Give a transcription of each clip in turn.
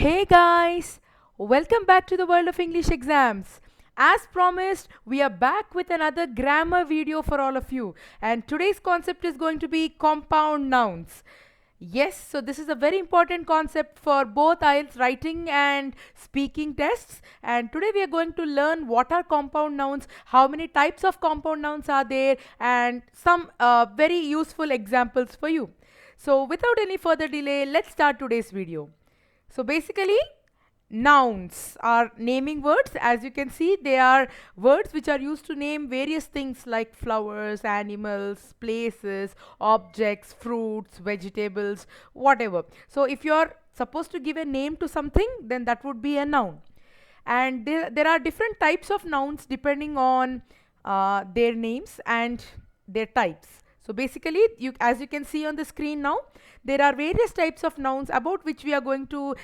Hey guys, welcome back to the world of English exams. As promised, we are back with another grammar video for all of you, and today's concept is going to be compound nouns. Yes, so this is a very important concept for both IELTS writing and speaking tests. And today we are going to learn what are compound nouns, how many types of compound nouns are there, and some very useful examples for you. So without any further delay, let's start today's video. So basically, nouns are naming words. As you can see, they are words which are used to name various things like flowers, animals, places, objects, fruits, vegetables, whatever. So if you are supposed to give a name to something, then that would be a noun. And there are different types of nouns depending on their names and their types. So basically, as you can see on the screen now, there are various types of nouns about which we are going to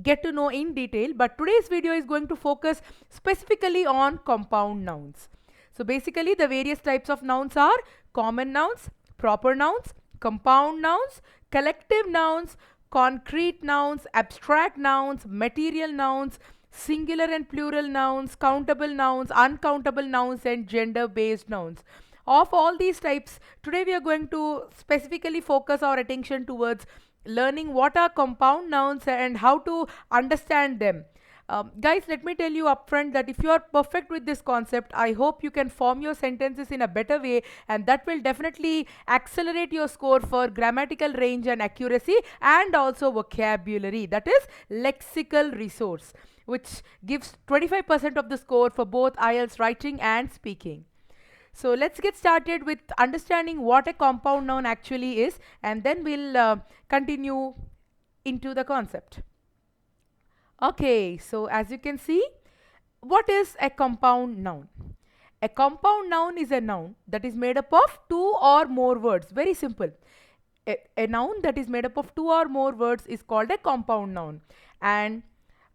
get to know in detail, but today's video is going to focus specifically on compound nouns. So basically, the various types of nouns are common nouns, proper nouns, compound nouns, collective nouns, concrete nouns, abstract nouns, material nouns, singular and plural nouns, countable nouns, uncountable nouns, and gender-based nouns. Of all these types, today we are going to specifically focus our attention towards learning what are compound nouns and how to understand them. Guys, let me tell you upfront that if you are perfect with this concept, I hope you can form your sentences in a better way, and that will definitely accelerate your score for grammatical range and accuracy, and also vocabulary, that is lexical resource, which gives 25% of the score for both IELTS writing and speaking. So let's get started with understanding what a compound noun actually is, and then we'll continue into the concept. Okay, so as you can see, what is a compound noun? A compound noun is a noun that is made up of two or more words. Very simple. A noun that is made up of two or more words is called a compound noun. And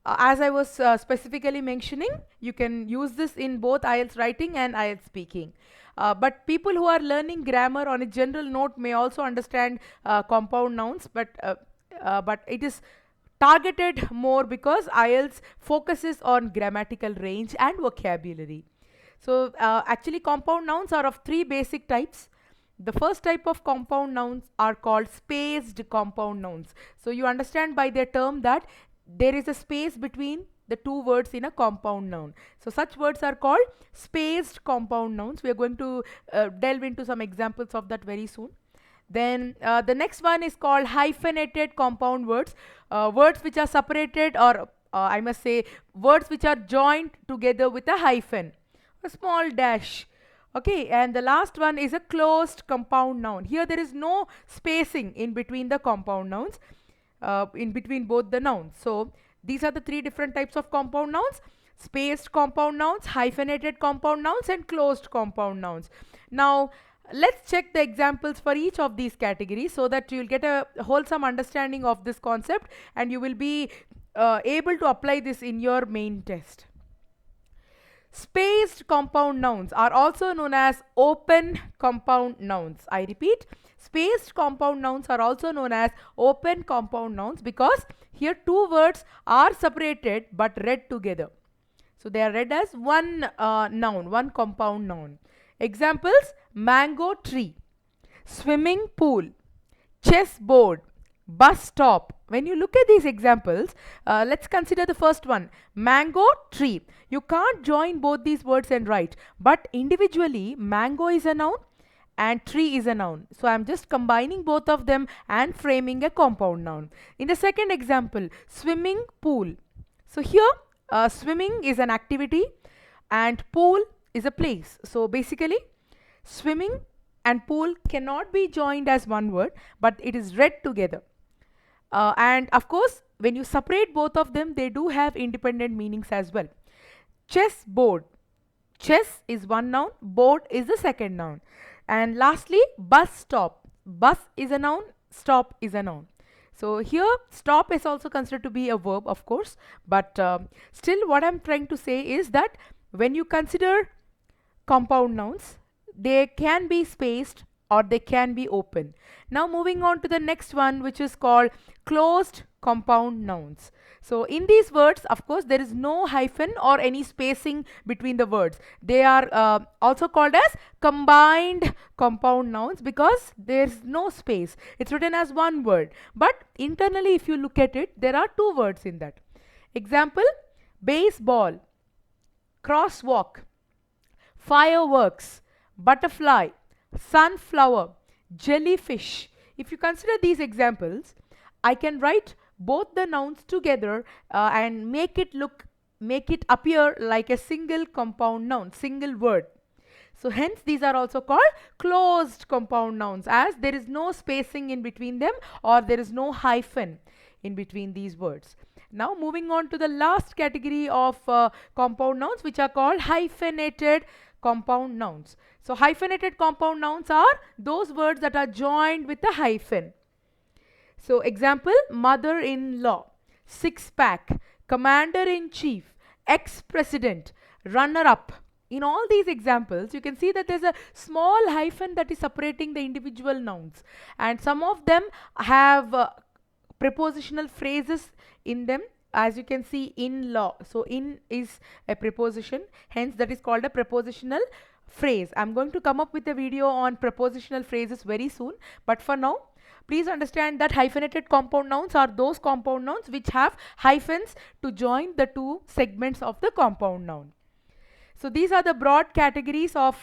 as I was specifically mentioning, you can use this in both IELTS writing and IELTS speaking. But people who are learning grammar on a general note may also understand compound nouns, but it is targeted more because IELTS focuses on grammatical range and vocabulary. So actually compound nouns are of three basic types. The first type of compound nouns are called spaced compound nouns. So you understand by their term that there is a space between the two words in a compound noun. So such words are called spaced compound nouns. We are going to delve into some examples of that very soon. Then the next one is called hyphenated compound words. Words which are separated, or I must say words which are joined together with a hyphen, a small dash. Okay, and the last one is a closed compound noun. Here there is no spacing in between the compound nouns, in between both the nouns. So these are the three different types of compound nouns: spaced compound nouns, hyphenated compound nouns, and closed compound nouns. Now let's check the examples for each of these categories so that you'll get a wholesome understanding of this concept, and you will be able to apply this in your main test. Spaced compound nouns are also known as open compound nouns. I repeat, spaced compound nouns are also known as open compound nouns because here two words are separated but read together. So they are read as one noun, one compound noun. Examples: mango tree, swimming pool, chessboard, bus stop. When you look at these examples, let's consider the first one, mango tree. You can't join both these words and write, but individually mango is a noun and tree is a noun. So I'm just combining both of them and framing a compound noun. In the second example, swimming pool. So here swimming is an activity and pool is a place. So basically swimming and pool cannot be joined as one word, but it is read together. And of course, when you separate both of them, they do have independent meanings as well. Chessboard. Chess is one noun, board is the second noun. And lastly, bus stop. Bus is a noun, stop is a noun. So here, stop is also considered to be a verb, of course, but still what I'm trying to say is that when you consider compound nouns, they can be spaced or they can be open. Now moving on to the next one, which is called closed compound nouns. So in these words, of course, there is no hyphen or any spacing between the words. They are also called as combined compound nouns because there's no space. It's written as one word. But internally, if you look at it, there are two words in that. Example, baseball, crosswalk, fireworks, butterfly, sunflower, jellyfish. If you consider these examples, I can write both the nouns together and make it appear like a single compound noun, single word. So hence these are also called closed compound nouns, as there is no spacing in between them or there is no hyphen in between these words. Now moving on to the last category of compound nouns, which are called hyphenated compound nouns. So hyphenated compound nouns are those words that are joined with a hyphen. So example, mother-in-law, six-pack, commander-in-chief, ex-president, runner-up. In all these examples, you can see that there's a small hyphen that is separating the individual nouns, and some of them have prepositional phrases in them, as you can see, in-law. So in is a preposition, hence that is called a prepositional phrase. I'm going to come up with a video on prepositional phrases very soon, but for now, please understand that hyphenated compound nouns are those compound nouns which have hyphens to join the two segments of the compound noun. So these are the broad categories of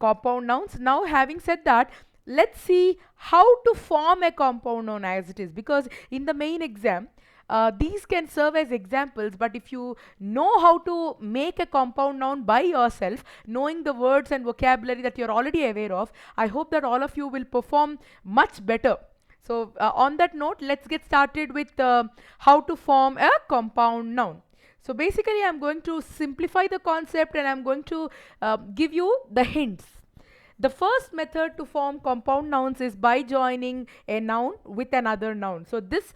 compound nouns. Now, having said that, let's see how to form a compound noun as it is, because in the main exam, these can serve as examples, but if you know how to make a compound noun by yourself, knowing the words and vocabulary that you're already aware of, I hope that all of you will perform much better. So on that note, let's get started with how to form a compound noun. So basically, I'm going to simplify the concept and I'm going to give you the hints. The first method to form compound nouns is by joining a noun with another noun. So this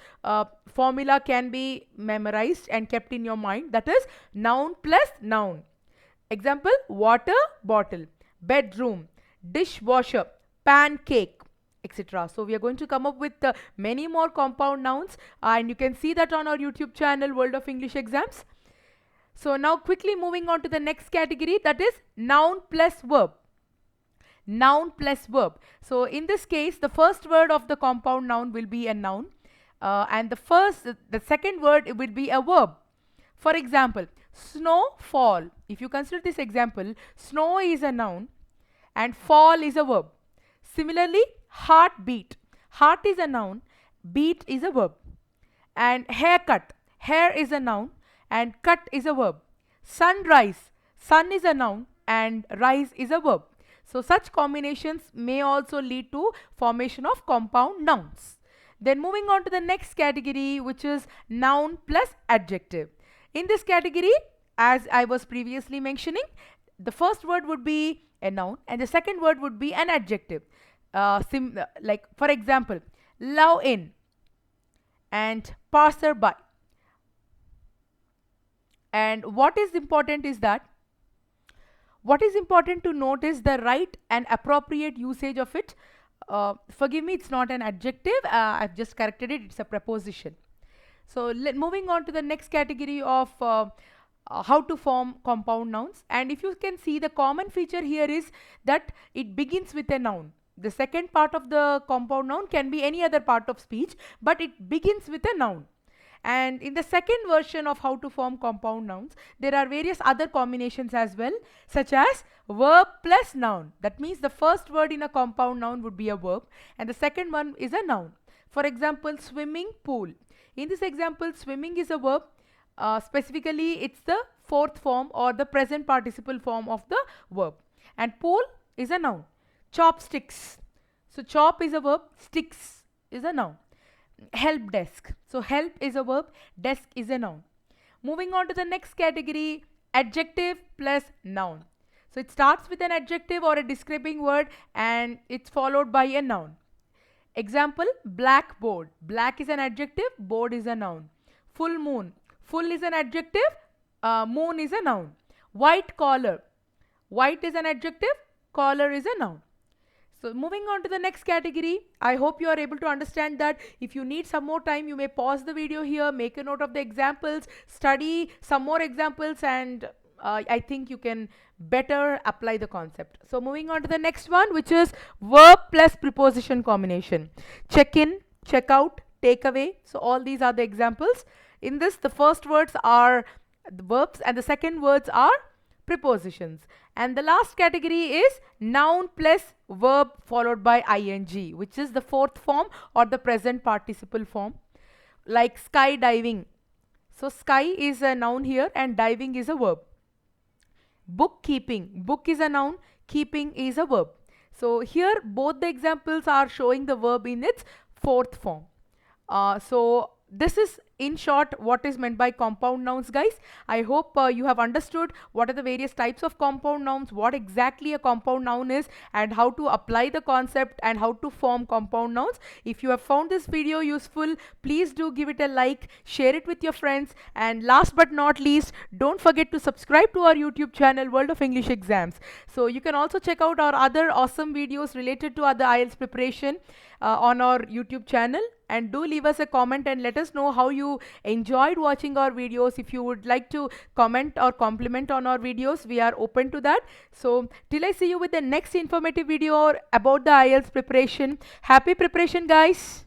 formula can be memorized and kept in your mind. That is noun plus noun. Example, water bottle, bedroom, dishwasher, pancake, etc. So we are going to come up with many more compound nouns, and you can see that on our YouTube channel, World of English Exams. So now quickly moving on to the next category, that is noun plus verb. Noun plus verb. So in this case, the first word of the compound noun will be a noun, and the second word will be a verb. For example, snowfall. If you consider this example, snow is a noun and fall is a verb. Similarly, heartbeat. Heart is a noun, beat is a verb. And haircut. Hair is a noun and cut is a verb. Sunrise. Sun is a noun and rise is a verb. So such combinations may also lead to formation of compound nouns. Then moving on to the next category, which is noun plus adjective. In this category, as I was previously mentioning, the first word would be a noun and the second word would be an adjective. Like for example, love in and passerby. And what is important to note is the right and appropriate usage of it. Forgive me, it's not an adjective. I've just corrected it. It's a preposition. So moving on to the next category of how to form compound nouns. And if you can see, the common feature here is that it begins with a noun. The second part of the compound noun can be any other part of speech, but it begins with a noun. And in the second version of how to form compound nouns, there are various other combinations as well, such as verb plus noun. That means the first word in a compound noun would be a verb and the second one is a noun. For example, swimming pool. In this example, swimming is a verb. Specifically, it's the fourth form or the present participle form of the verb. And pool is a noun. Chopsticks. So chop is a verb, sticks is a noun. Help desk. So help is a verb, desk is a noun. Moving on to the next category, adjective plus noun. So it starts with an adjective or a describing word and it's followed by a noun. Example, blackboard. Black is an adjective, board is a noun. Full moon. Full is an adjective, moon is a noun. White collar. White is an adjective, collar is a noun. So moving on to the next category, I hope you are able to understand that. If you need some more time, you may pause the video here, make a note of the examples, study some more examples, and I think you can better apply the concept. So moving on to the next one, which is verb plus preposition combination. Check in, check out, take away. So all these are the examples. In this, the first words are the verbs and the second words are prepositions. And the last category is noun plus verb followed by ing, which is the fourth form or the present participle form, like skydiving. So sky is a noun here and diving is a verb. Bookkeeping, book is a noun, keeping is a verb. So here both the examples are showing the verb in its fourth form. So this is in short what is meant by compound nouns, guys. I hope you have understood what are the various types of compound nouns, what exactly a compound noun is, and how to apply the concept and how to form compound nouns. If you have found this video useful, please do give it a like, share it with your friends, and last but not least, don't forget to subscribe to our YouTube channel World of English Exams. So you can also check out our other awesome videos related to other IELTS preparation on our YouTube channel. And do leave us a comment and let us know how you enjoyed watching our videos. If you would like to comment or compliment on our videos, we are open to that. So till I see you with the next informative video about the IELTS preparation, happy preparation, guys.